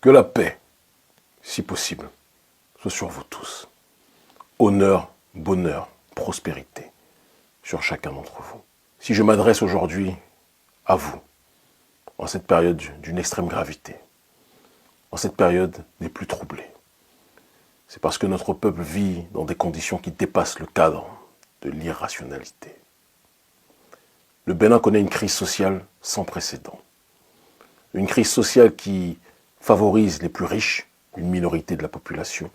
Que la paix, si possible, soit sur vous tous. Honneur, bonheur, prospérité sur chacun d'entre vous. Si je m'adresse aujourd'hui à vous, en cette période d'une extrême gravité, en cette période des plus troublées, c'est parce que notre peuple vit dans des conditions qui dépassent le cadre de l'irrationalité. Le Bénin connaît une crise sociale sans précédent. Une crise sociale qui favorise les plus riches, une minorité de la population,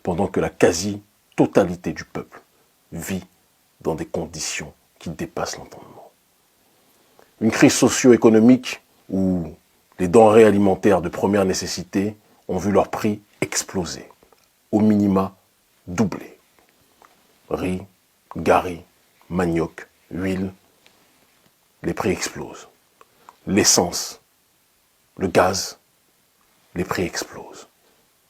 pendant que la quasi-totalité du peuple vit dans des conditions qui dépassent l'entendement. Une crise socio-économique où les denrées alimentaires de première nécessité ont vu leur prix exploser, au minima doubler. Riz, gari, manioc, huile, les prix explosent. L'essence, le gaz, les prix explosent.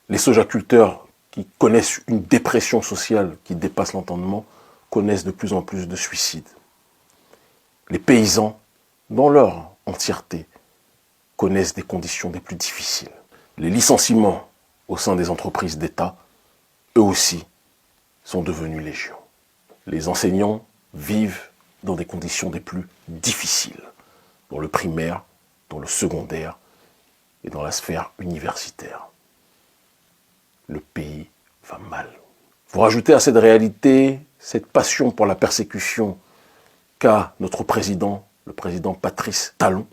Les sojaculteurs qui connaissent une dépression sociale qui dépasse l'entendement connaissent de plus en plus de suicides. Les paysans, dans leur entièreté, connaissent des conditions des plus difficiles. Les licenciements au sein des entreprises d'État, eux aussi, sont devenus légion. Les enseignants vivent dans des conditions des plus difficiles, dans le primaire, dans le secondaire et dans la sphère universitaire. Le pays va mal. Vous rajoutez à cette réalité cette passion pour la persécution qu'a notre président, le président Patrice Talon,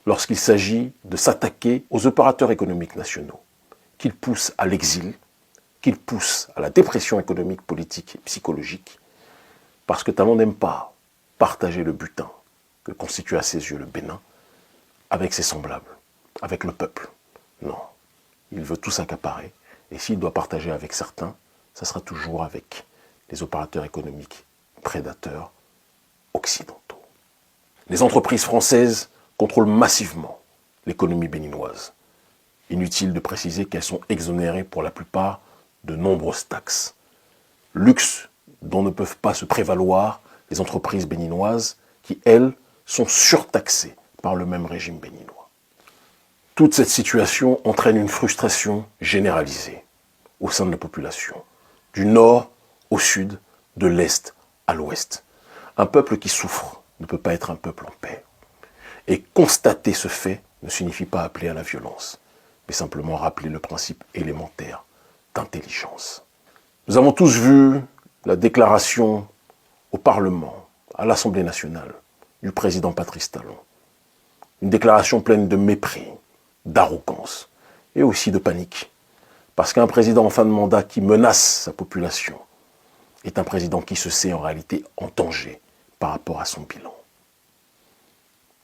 lorsqu'il s'agit de s'attaquer aux opérateurs économiques nationaux, qu'il pousse à l'exil, qu'il pousse à la dépression économique, politique et psychologique, parce que Talon n'aime pas partager le butin que constitue à ses yeux le Bénin avec ses semblables, avec le peuple. Non, il veut tout s'accaparer, et s'il doit partager avec certains, ça sera toujours avec les opérateurs économiques prédateurs occidentaux. Les entreprises françaises contrôlent massivement l'économie béninoise. Inutile de préciser qu'elles sont exonérées pour la plupart de nombreuses taxes. Luxe dont ne peuvent pas se prévaloir les entreprises béninoises qui, elles, sont surtaxées par le même régime béninois. Toute cette situation entraîne une frustration généralisée au sein de la population, du nord au sud, de l'est à l'ouest. Un peuple qui souffre ne peut pas être un peuple en paix. Et constater ce fait ne signifie pas appeler à la violence, mais simplement rappeler le principe élémentaire d'intelligence. Nous avons tous vu la déclaration au Parlement, à l'Assemblée nationale, du président Patrice Talon. Une déclaration pleine de mépris, d'arrogance et aussi de panique. Parce qu'un président en fin de mandat qui menace sa population est un président qui se sait en réalité en danger par rapport à son bilan.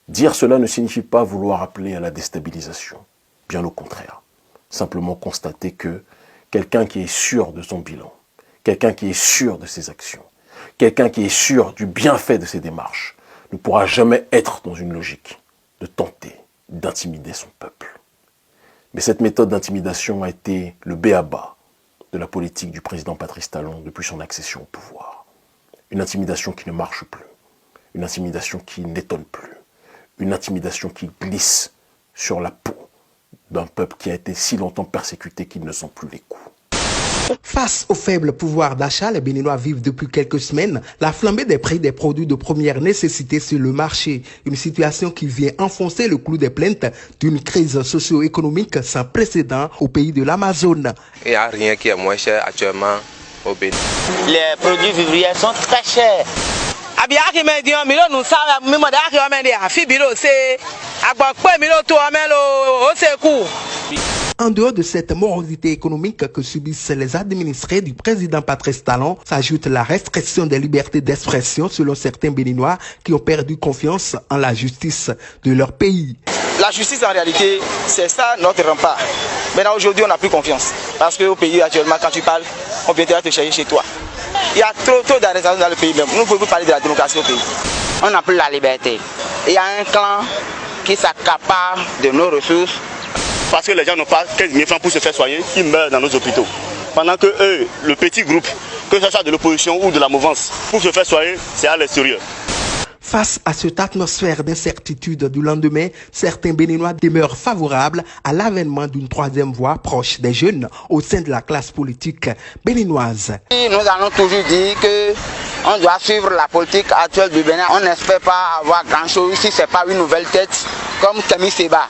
Dire cela ne signifie pas vouloir appeler à la déstabilisation, bien au contraire. Simplement constater que quelqu'un qui est sûr de son bilan, quelqu'un qui est sûr de ses actions, quelqu'un qui est sûr du bienfait de ses démarches, ne pourra jamais être dans une logique de tenter d'intimider son peuple. Mais cette méthode d'intimidation a été le b.a.-ba de la politique du président Patrice Talon depuis son accession au pouvoir. Une intimidation qui ne marche plus, une intimidation qui n'étonne plus, une intimidation qui glisse sur la peau d'un peuple qui a été si longtemps persécuté qu'il ne sent plus les coups. Face au faible pouvoir d'achat, les Béninois vivent depuis quelques semaines la flambée des prix des produits de première nécessité sur le marché. Une situation qui vient enfoncer le clou des plaintes d'une crise socio-économique sans précédent au pays de l'Amazone. Il n'y a rien qui est moins cher actuellement au Bénin. Les produits vivriers sont très chers. En dehors de cette morosité économique que subissent les administrés du président Patrice Talon, s'ajoute la restriction des libertés d'expression selon certains Béninois qui ont perdu confiance en la justice de leur pays. La justice en réalité, c'est ça notre rempart. Maintenant aujourd'hui on n'a plus confiance. Parce qu'au pays actuellement quand tu parles, on viendra te chercher chez toi. Il y a trop d'arrestations dans le pays même. Nous ne pouvons pas parler de la démocratie au pays. On n'a plus la liberté. Il y a un clan qui s'accapare de nos ressources. Parce que les gens n'ont pas 15 000 francs pour se faire soigner, ils meurent dans nos hôpitaux. Pendant que eux, le petit groupe, que ce soit de l'opposition ou de la mouvance, pour se faire soigner, c'est à l'extérieur. Face à cette atmosphère d'incertitude du lendemain, certains Béninois demeurent favorables à l'avènement d'une troisième voie proche des jeunes au sein de la classe politique béninoise. Nous allons toujours dire qu'on doit suivre la politique actuelle du Bénin. On n'espère pas avoir grand-chose si ce n'est pas une nouvelle tête comme Kémy Séba.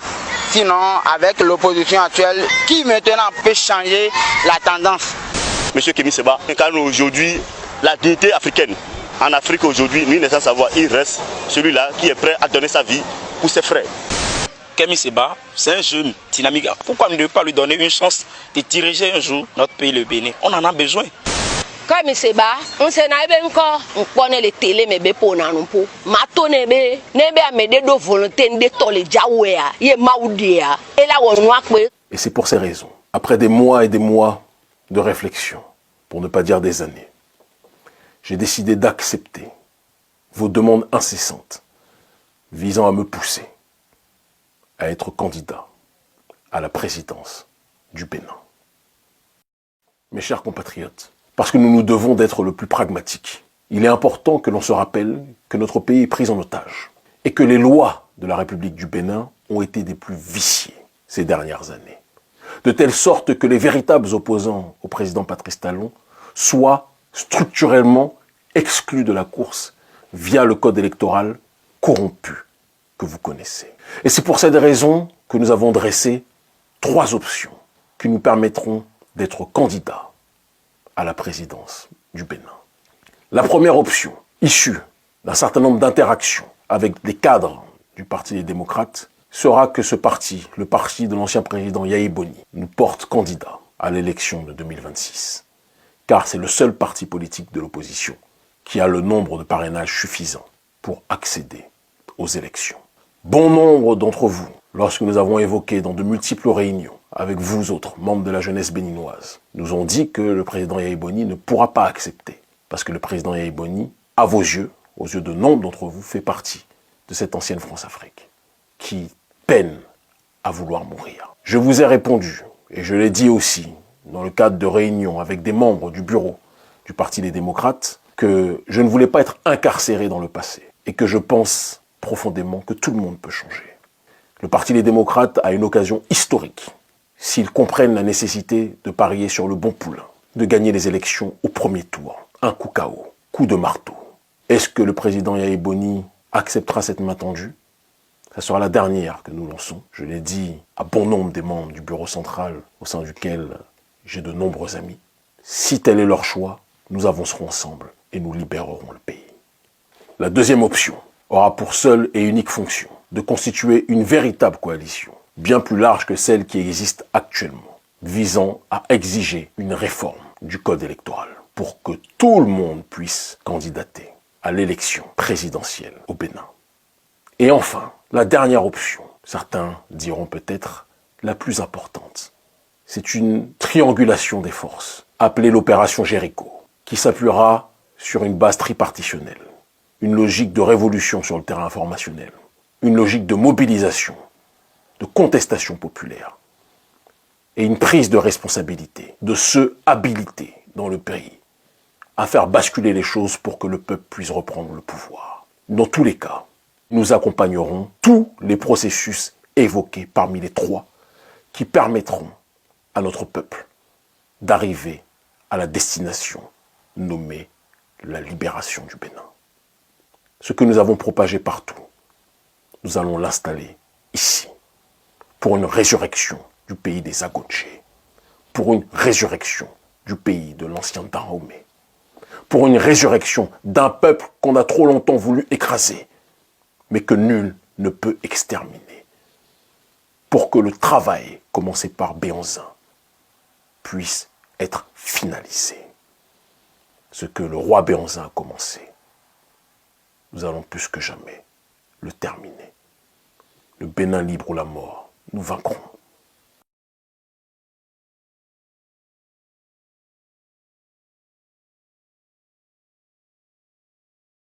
Sinon, avec l'opposition actuelle, qui maintenant peut changer la tendance? Monsieur Kémy Séba incarne aujourd'hui la dignité africaine. En Afrique aujourd'hui, nous ne sans savoir, il reste celui-là qui est prêt à donner sa vie pour ses frères. Kémy Séba, c'est un jeune dynamique. Pourquoi ne pas lui donner une chance de diriger un jour notre pays, le Bénin? On en a besoin. Kémy Séba, on s'en a bien encore. On connaît les télé, mais bien pour nous pour. Mato nebe amede do volonté de toler jaouéa, ye maoudia. Et là on voit que. Et c'est pour ces raisons, après des mois et des mois de réflexion, pour ne pas dire des années, j'ai décidé d'accepter vos demandes incessantes visant à me pousser à être candidat à la présidence du Bénin. Mes chers compatriotes, parce que nous nous devons d'être le plus pragmatiques, il est important que l'on se rappelle que notre pays est pris en otage et que les lois de la République du Bénin ont été des plus viciées ces dernières années, de telle sorte que les véritables opposants au président Patrice Talon soient structurellement exclus de la course via le code électoral corrompu que vous connaissez. Et c'est pour cette raison que nous avons dressé 3 options qui nous permettront d'être candidats à la présidence du Bénin. La première option, issue d'un certain nombre d'interactions avec des cadres du Parti des démocrates, sera que ce parti, le parti de l'ancien président Yahi Boni, nous porte candidat à l'élection de 2026. Car c'est le seul parti politique de l'opposition qui a le nombre de parrainages suffisant pour accéder aux élections. Bon nombre d'entre vous, lorsque nous avons évoqué dans de multiples réunions avec vous autres, membres de la jeunesse béninoise, nous ont dit que le président Yahi Boni ne pourra pas accepter. Parce que le président Yahi Boni, à vos yeux, aux yeux de nombre d'entre vous, fait partie de cette ancienne France-Afrique qui peine à vouloir mourir. Je vous ai répondu, et je l'ai dit aussi, dans le cadre de réunions avec des membres du bureau du Parti des démocrates, que je ne voulais pas être incarcéré dans le passé et que je pense profondément que tout le monde peut changer. Le Parti des démocrates a une occasion historique s'ils comprennent la nécessité de parier sur le bon poulain, de gagner les élections au premier tour. Un coup KO, coup de marteau. Est-ce que le président Yahi Boni acceptera cette main tendue? Ça sera la dernière que nous lançons. Je l'ai dit à bon nombre des membres du bureau central au sein duquel j'ai de nombreux amis. Si tel est leur choix, nous avancerons ensemble et nous libérerons le pays. La deuxième option aura pour seule et unique fonction de constituer une véritable coalition, bien plus large que celle qui existe actuellement, visant à exiger une réforme du code électoral pour que tout le monde puisse candidater à l'élection présidentielle au Bénin. Et enfin, la dernière option, certains diront peut-être la plus importante, c'est une triangulation des forces, appelée l'opération Jéricho, qui s'appuiera sur une base tripartitionnelle, une logique de révolution sur le terrain informationnel, une logique de mobilisation, de contestation populaire, et une prise de responsabilité de ceux habilités dans le pays à faire basculer les choses pour que le peuple puisse reprendre le pouvoir. Dans tous les cas, nous accompagnerons tous les processus évoqués parmi les 3 qui permettront à notre peuple d'arriver à la destination nommée la libération du Bénin. Ce que nous avons propagé partout, nous allons l'installer ici, pour une résurrection du pays des Agonché, pour une résurrection du pays de l'ancien Dahomey, pour une résurrection d'un peuple qu'on a trop longtemps voulu écraser, mais que nul ne peut exterminer, pour que le travail commencé par Béhanzin puisse être finalisé. Ce que le roi Béhanzin a commencé, nous allons plus que jamais le terminer. Le Bénin libre ou la mort, nous vaincrons.